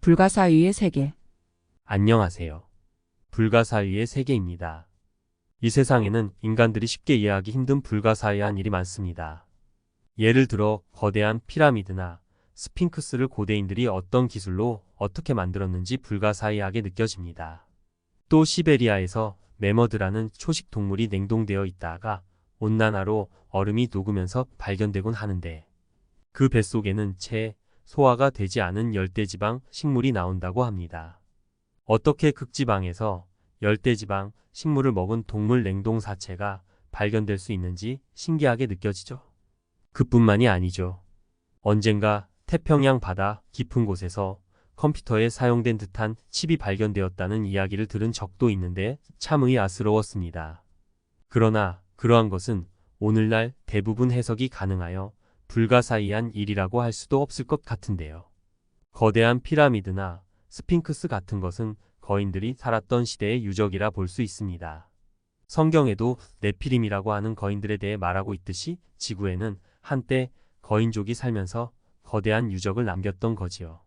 불가사의의 세계. 안녕하세요. 불가사의의 세계입니다. 이 세상에는 인간들이 쉽게 이해하기 힘든 불가사의한 일이 많습니다. 예를 들어 거대한 피라미드나 스핑크스를 고대인들이 어떤 기술로 어떻게 만들었는지 불가사의하게 느껴집니다. 또 시베리아에서 매머드라는 초식 동물이 냉동되어 있다가 온난화로 얼음이 녹으면서 발견되곤 하는데 그 뱃속에는 채 소화가 되지 않은 열대지방 식물이 나온다고 합니다. 어떻게 극지방에서 열대지방 식물을 먹은 동물 냉동 사체가 발견될 수 있는지 신기하게 느껴지죠. 그뿐만이 아니죠. 언젠가 태평양 바다 깊은 곳에서 컴퓨터에 사용된 듯한 칩이 발견되었다는 이야기를 들은 적도 있는데 참 의아스러웠습니다. 그러나 그러한 것은 오늘날 대부분 해석이 가능하여 불가사의한 일이라고 할 수도 없을 것 같은데요. 거대한 피라미드나 스핑크스 같은 것은 거인들이 살았던 시대의 유적이라 볼 수 있습니다. 성경에도 네피림이라고 하는 거인들에 대해 말하고 있듯이 지구에는 한때 거인족이 살면서 거대한 유적을 남겼던 거지요.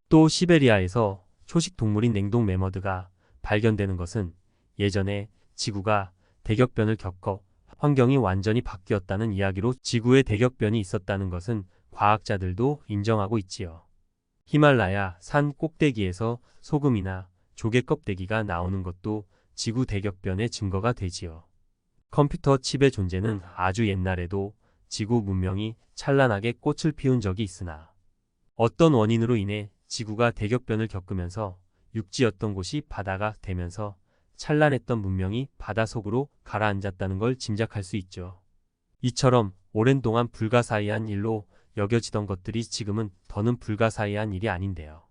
또 시베리아에서 초식 동물인 냉동 매머드가 발견되는 것은 예전에 지구가 대격변을 겪어 환경이 완전히 바뀌었다는 이야기로 지구에 대격변이 있었다는 것은 과학자들도 인정하고 있지요. 히말라야 산 꼭대기에서 소금이나 조개 껍데기가 나오는 것도 지구 대격변의 증거가 되지요. 컴퓨터 칩의 존재는 아주 옛날에도 지구 문명이 찬란하게 꽃을 피운 적이 있으나 어떤 원인으로 인해 지구가 대격변을 겪으면서 육지였던 곳이 바다가 되면서 찬란했던 문명이 바다 속으로 가라앉았다는 걸 짐작할 수 있죠. 이처럼 오랜 동안 불가사의한 일로 여겨지던 것들이 지금은 더는 불가사의한 일이 아닌데요.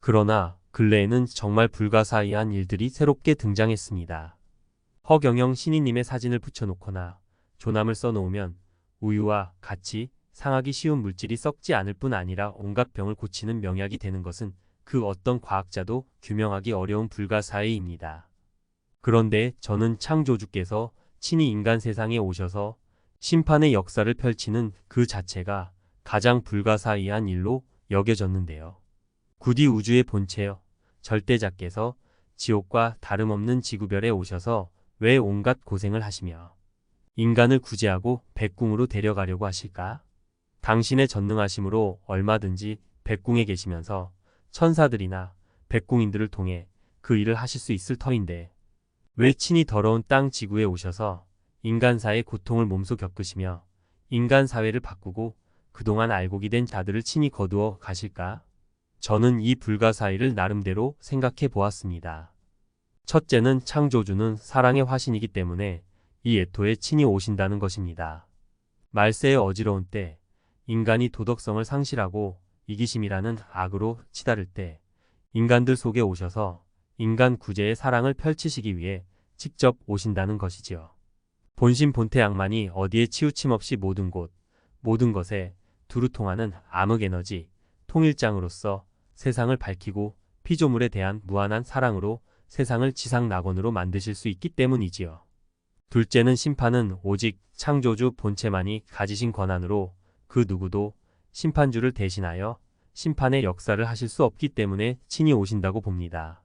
그러나 근래에는 정말 불가사의한 일들이 새롭게 등장했습니다. 허경영 신인님의 사진을 붙여놓거나 조남을 써놓으면 우유와 같이 상하기 쉬운 물질이 썩지 않을 뿐 아니라 온갖 병을 고치는 명약이 되는 것은 그 어떤 과학자도 규명하기 어려운 불가사의입니다. 그런데 저는 창조주께서 친히 인간 세상에 오셔서 심판의 역사를 펼치는 그 자체가 가장 불가사의한 일로 여겨졌는데요. 구디 우주의 본체여 절대자께서 지옥과 다름없는 지구별에 오셔서 왜 온갖 고생을 하시며 인간을 구제하고 백궁으로 데려가려고 하실까? 당신의 전능하심으로 얼마든지 백궁에 계시면서 천사들이나 백궁인들을 통해 그 일을 하실 수 있을 터인데 왜 친히 더러운 땅 지구에 오셔서 인간사의 고통을 몸소 겪으시며 인간 사회를 바꾸고 그동안 알곡이 된 자들을 친히 거두어 가실까? 저는 이 불가사의를 나름대로 생각해 보았습니다. 첫째는 창조주는 사랑의 화신이기 때문에 이 애토에 친히 오신다는 것입니다. 말세의 어지러운 때 인간이 도덕성을 상실하고 이기심이라는 악으로 치달을 때 인간들 속에 오셔서 인간 구제의 사랑을 펼치시기 위해 직접 오신다는 것이지요. 본심 본태 양만이 어디에 치우침 없이 모든 곳, 모든 것에 두루 통하는 암흑에너지, 통일장으로서 세상을 밝히고 피조물에 대한 무한한 사랑으로 세상을 지상낙원으로 만드실 수 있기 때문이지요. 둘째는 심판은 오직 창조주 본체만이 가지신 권한으로 그 누구도 심판주를 대신하여 심판의 역사를 하실 수 없기 때문에 친히 오신다고 봅니다.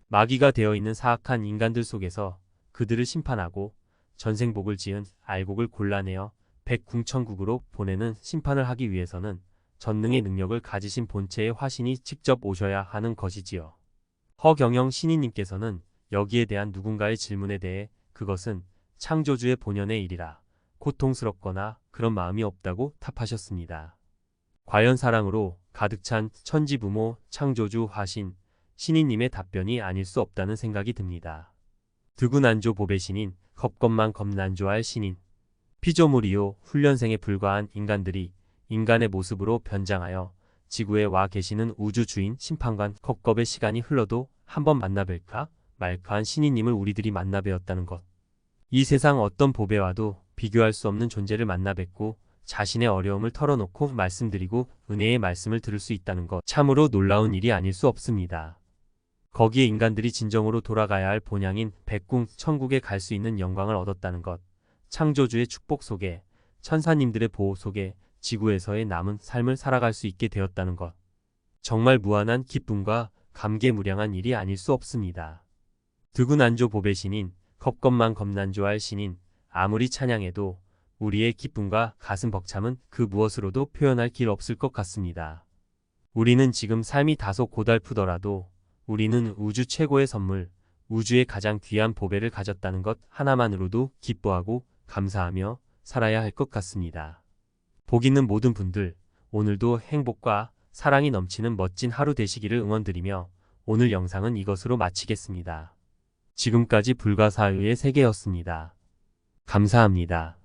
마귀가 되어 있는 사악한 인간들 속에서 그들을 심판하고 전생복을 지은 알곡을 골라내어 백궁천국으로 보내는 심판을 하기 위해서는 전능의 능력을 가지신 본체의 화신이 직접 오셔야 하는 것이지요. 허경영 신인님께서는 여기에 대한 누군가의 질문에 대해 그것은 창조주의 본연의 일이라 고통스럽거나 그런 마음이 없다고 답하셨습니다. 과연 사랑으로 가득 찬 천지부모 창조주 화신 신인님의 답변이 아닐 수 없다는 생각이 듭니다. 드구난조 보배 신인 겁것만 겁난조할 신인 피조물이요 훈련생에 불과한 인간들이 인간의 모습으로 변장하여 지구에 와 계시는 우주주인 심판관 겁겁의 시간이 흘러도 한번 만나뵐까 말까한 신인님을 우리들이 만나뵈었다는 것. 이 세상 어떤 보배와도 비교할 수 없는 존재를 만나뵙고 자신의 어려움을 털어놓고 말씀드리고 은혜의 말씀을 들을 수 있다는 것 참으로 놀라운 일이 아닐 수 없습니다. 거기에 인간들이 진정으로 돌아가야 할 본향인 백궁 천국에 갈 수 있는 영광을 얻었다는 것, 창조주의 축복 속에 천사님들의 보호 속에 지구에서의 남은 삶을 살아갈 수 있게 되었다는 것. 정말 무한한 기쁨과 감개무량한 일이 아닐 수 없습니다. 드군안조 보배 신인, 겁것만 겁난조할 신인, 아무리 찬양해도 우리의 기쁨과 가슴 벅참은 그 무엇으로도 표현할 길 없을 것 같습니다. 우리는 지금 삶이 다소 고달프더라도 우리는 우주 최고의 선물, 우주의 가장 귀한 보배를 가졌다는 것 하나만으로도 기뻐하고 감사하며 살아야 할 것 같습니다. 복 있는 모든 분들, 오늘도 행복과 사랑이 넘치는 멋진 하루 되시기를 응원드리며 오늘 영상은 이것으로 마치겠습니다. 지금까지 불가사의의 세계였습니다. 감사합니다.